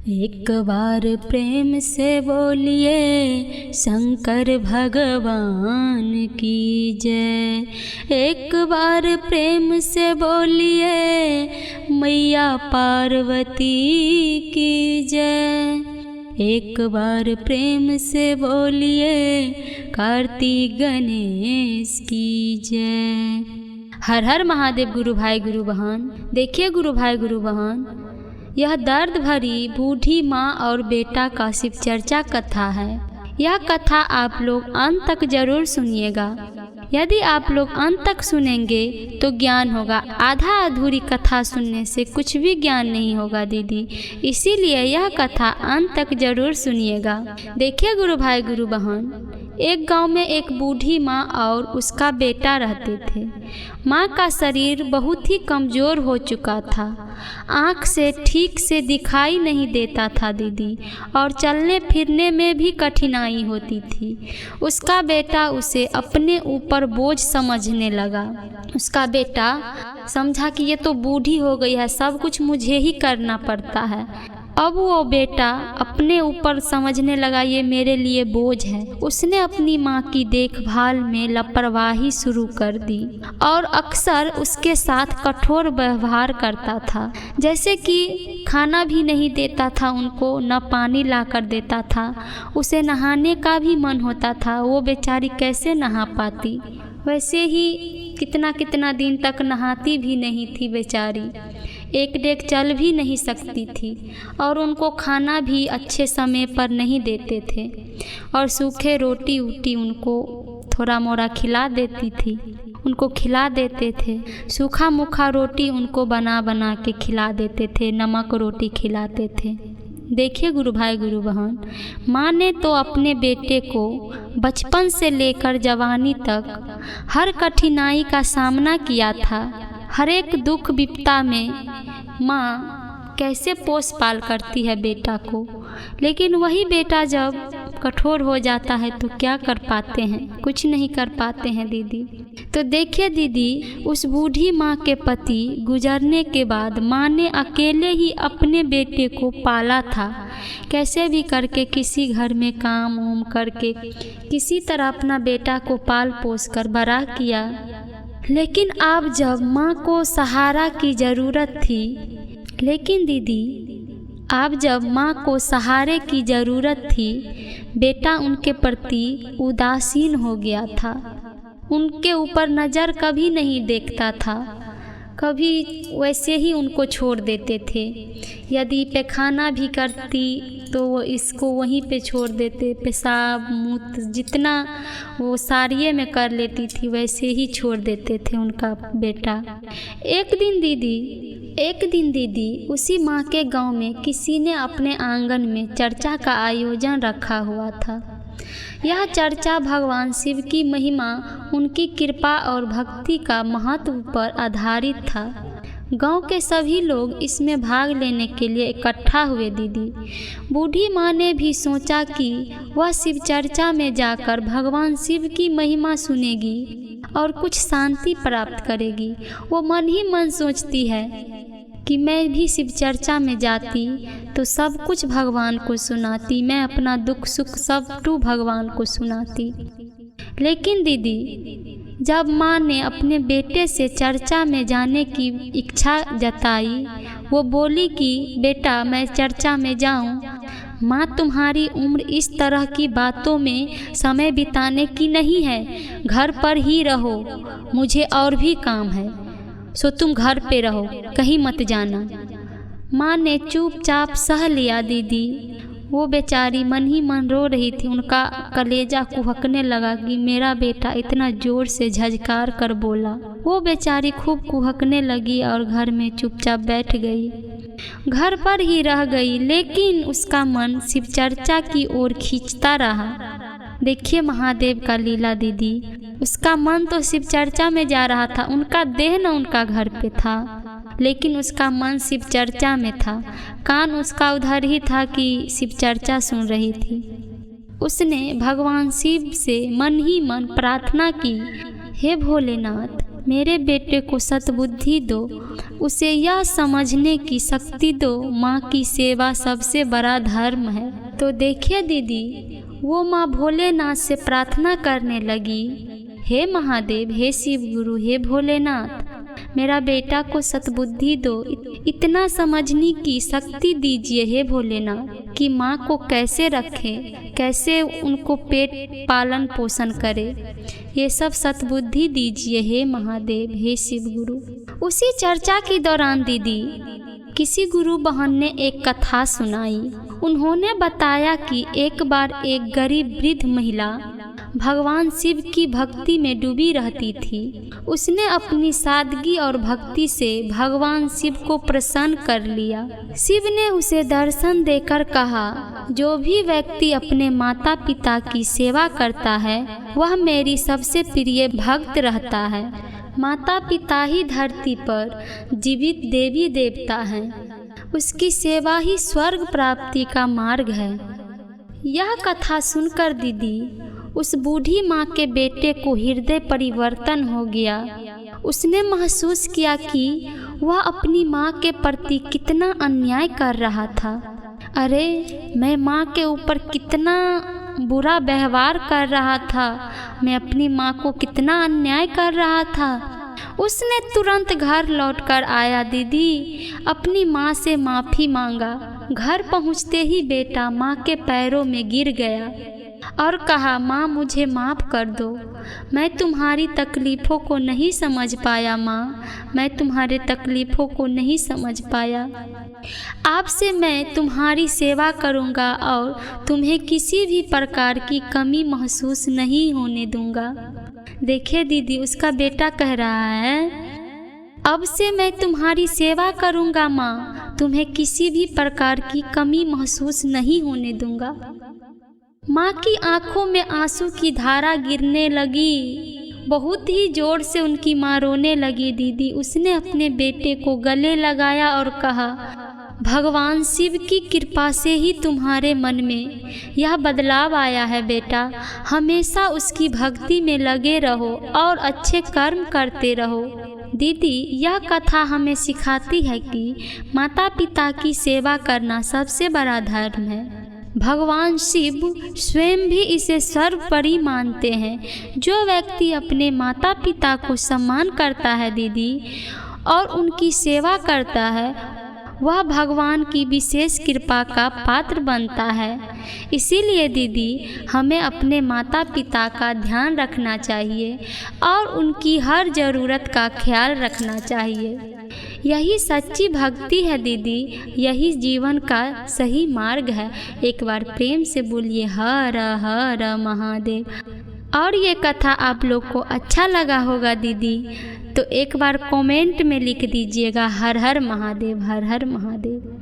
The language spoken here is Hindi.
एक बार प्रेम से बोलिए शंकर भगवान की जय। एक बार प्रेम से बोलिए मैया पार्वती की जय। एक बार प्रेम से बोलिए कार्तिक गणेश की जय। हर हर महादेव गुरु भाई गुरु बहन। देखिए गुरु भाई गुरु बहन, यह दर्द भरी बूढ़ी माँ और बेटा का शिव चर्चा कथा है। यह कथा आप लोग अंत तक जरूर सुनिएगा। यदि आप लोग अंत तक सुनेंगे तो ज्ञान होगा। आधा अधूरी कथा सुनने से कुछ भी ज्ञान नहीं होगा दीदी, इसीलिए यह कथा अंत तक जरूर सुनिएगा। देखिए गुरु भाई गुरु बहन, एक गांव में एक बूढ़ी माँ और उसका बेटा रहते थे। माँ का शरीर बहुत ही कमज़ोर हो चुका था, आँख से ठीक से दिखाई नहीं देता था दीदी, और चलने फिरने में भी कठिनाई होती थी। उसका बेटा उसे अपने ऊपर बोझ समझने लगा। उसका बेटा समझा कि ये तो बूढ़ी हो गई है, सब कुछ मुझे ही करना पड़ता है। अब वो बेटा अपने ऊपर समझने लगा ये मेरे लिए बोझ है। उसने अपनी माँ की देखभाल में लापरवाही शुरू कर दी और अक्सर उसके साथ कठोर व्यवहार करता था, जैसे कि खाना भी नहीं देता था उनको, न पानी ला कर देता था। उसे नहाने का भी मन होता था, वो बेचारी कैसे नहा पाती। वैसे ही कितना कितना दिन तक नहाती भी नहीं थी बेचारी, एक डेग चल भी नहीं सकती थी, और उनको खाना भी अच्छे समय पर नहीं देते थे, और सूखे रोटी वोटी उनको थोड़ा मोड़ा खिला देती थी, उनको खिला देते थे। सूखा मुखा रोटी उनको बना बना के खिला देते थे, नमक रोटी खिलाते थे। देखिए गुरु भाई गुरु बहन, माँ ने तो अपने बेटे को बचपन से लेकर जवानी तक हर कठिनाई का सामना किया था। हर एक दुख विपदा में माँ कैसे पोस पाल करती है बेटा को, लेकिन वही बेटा जब कठोर हो जाता है तो क्या कर पाते हैं, कुछ नहीं कर पाते हैं दीदी। तो देखिए दीदी, उस बूढ़ी माँ के पति गुजरने के बाद माँ ने अकेले ही अपने बेटे को पाला था। कैसे भी करके किसी घर में काम उम करके किसी तरह अपना बेटा को पाल पोस कर बड़ा किया। लेकिन अब जब माँ को सहारा की ज़रूरत थी, लेकिन दीदी अब जब माँ को सहारे की ज़रूरत थी, बेटा उनके प्रति उदासीन हो गया था। उनके ऊपर नज़र कभी नहीं देखता था, कभी वैसे ही उनको छोड़ देते थे। यदि पैखाना भी करती तो वो इसको वहीं पे छोड़ देते, पेशाब मूत्र जितना वो साड़िए में कर लेती थी वैसे ही छोड़ देते थे उनका बेटा। एक दिन दीदी उसी माँ के गांव में किसी ने अपने आंगन में चर्चा का आयोजन रखा हुआ था। यह चर्चा भगवान शिव की महिमा, उनकी कृपा और भक्ति का महत्व पर आधारित था। गांव के सभी लोग इसमें भाग लेने के लिए इकट्ठा हुए दीदी। बूढ़ी माँ ने भी सोचा कि वह शिव चर्चा में जाकर भगवान शिव की महिमा सुनेगी और कुछ शांति प्राप्त करेगी। वो मन ही मन सोचती है कि मैं भी शिव चर्चा में जाती तो सब कुछ भगवान को सुनाती, मैं अपना दुख सुख सब भगवान को सुनाती। लेकिन दीदी जब माँ ने अपने बेटे से चर्चा में जाने की इच्छा जताई, वो बोली कि बेटा मैं चर्चा में जाऊँ। माँ तुम्हारी उम्र इस तरह की बातों में समय बिताने की नहीं है, घर पर ही रहो, मुझे और भी काम है, सो तुम घर पे रहो, कहीं मत जाना। माँ ने चुपचाप सह लिया दीदी। वो बेचारी मन ही मन रो रही थी, उनका कलेजा कुहकने लगा कि मेरा बेटा इतना जोर से झझकार कर बोला। वो बेचारी खूब कुहकने लगी और घर में चुपचाप बैठ गई, घर पर ही रह गई। लेकिन उसका मन शिव चर्चा की ओर खींचता रहा। देखिए महादेव का लीला दीदी, उसका मन तो शिव चर्चा में जा रहा था, उनका देह न उनका घर पे था, लेकिन उसका मन शिव चर्चा में था। कान उसका उधर ही था कि शिव चर्चा सुन रही थी। उसने भगवान शिव से मन ही मन प्रार्थना की, हे भोलेनाथ मेरे बेटे को सद्बुद्धि दो, उसे यह समझने की शक्ति दो माँ की सेवा सबसे बड़ा धर्म है। तो देखिए दीदी, वो माँ भोलेनाथ से प्रार्थना करने लगी, हे महादेव, हे शिव गुरु, हे भोलेनाथ, मेरा बेटा को सद्बुद्धि दो, इतना समझने की शक्ति दीजिए हे भोलेनाथ कि माँ को कैसे रखें, कैसे उनको पेट पालन पोषण करे, ये सब सद्बुद्धि दीजिए हे महादेव, हे शिव गुरु। उसी चर्चा के दौरान दीदी किसी गुरु बहन ने एक कथा सुनाई। उन्होंने बताया कि एक बार एक गरीब वृद्ध महिला भगवान शिव की भक्ति में डूबी रहती थी। उसने अपनी सादगी और भक्ति से भगवान शिव को प्रसन्न कर लिया। शिव ने उसे दर्शन देकर कहा, जो भी व्यक्ति अपने माता पिता की सेवा करता है वह मेरी सबसे प्रिय भक्त रहता है। माता पिता ही धरती पर जीवित देवी देवता हैं, उसकी सेवा ही स्वर्ग प्राप्ति का मार्ग है। यह कथा सुनकर दीदी उस बूढ़ी माँ के बेटे को हृदय परिवर्तन हो गया। उसने महसूस किया कि वह अपनी माँ के प्रति कितना अन्याय कर रहा था। अरे, मैं माँ के ऊपर कितना बुरा व्यवहार कर रहा था, मैं अपनी माँ को कितना अन्याय कर रहा था। उसने तुरंत घर लौटकर आया दीदी, अपनी माँ से माफ़ी मांगा। घर पहुँचते ही बेटा माँ के पैरों में गिर गया और कहा, माँ मुझे माफ़ कर दो, मैं तुम्हारी तकलीफ़ों को नहीं समझ पाया माँ, मैं तुम्हारे तकलीफ़ों को नहीं समझ पाया। आपसे मैं तुम्हारी सेवा करूँगा और तुम्हें किसी भी प्रकार की कमी महसूस नहीं होने दूँगा। देखिए दीदी, उसका बेटा कह रहा है, अब से मैं तुम्हारी सेवा करूँगा माँ, तुम्हें किसी भी प्रकार की कमी महसूस नहीं होने दूँगा। माँ की आंखों में आंसू की धारा गिरने लगी। बहुत ही जोर से उनकी माँ रोने लगी दीदी। उसने अपने बेटे को गले लगाया और कहा, भगवान शिव की कृपा से ही तुम्हारे मन में यह बदलाव आया है बेटा। हमेशा उसकी भक्ति में लगे रहो और अच्छे कर्म करते रहो। दीदी, यह कथा हमें सिखाती है कि माता पिता की सेवा करना सबसे बड़ा धर्म है। भगवान शिव स्वयं भी इसे सर्वोपरि मानते हैं। जो व्यक्ति अपने माता पिता को सम्मान करता है दीदी और उनकी सेवा करता है, वह भगवान की विशेष कृपा का पात्र बनता है। इसीलिए दीदी, हमें अपने माता पिता का ध्यान रखना चाहिए और उनकी हर ज़रूरत का ख्याल रखना चाहिए। यही सच्ची भक्ति है दीदी, यही जीवन का सही मार्ग है। एक बार प्रेम से बोलिए, हर हर महादेव। और ये कथा आप लोग को अच्छा लगा होगा दीदी, तो एक बार कमेंट में लिख दीजिएगा, हर हर महादेव, हर हर महादेव।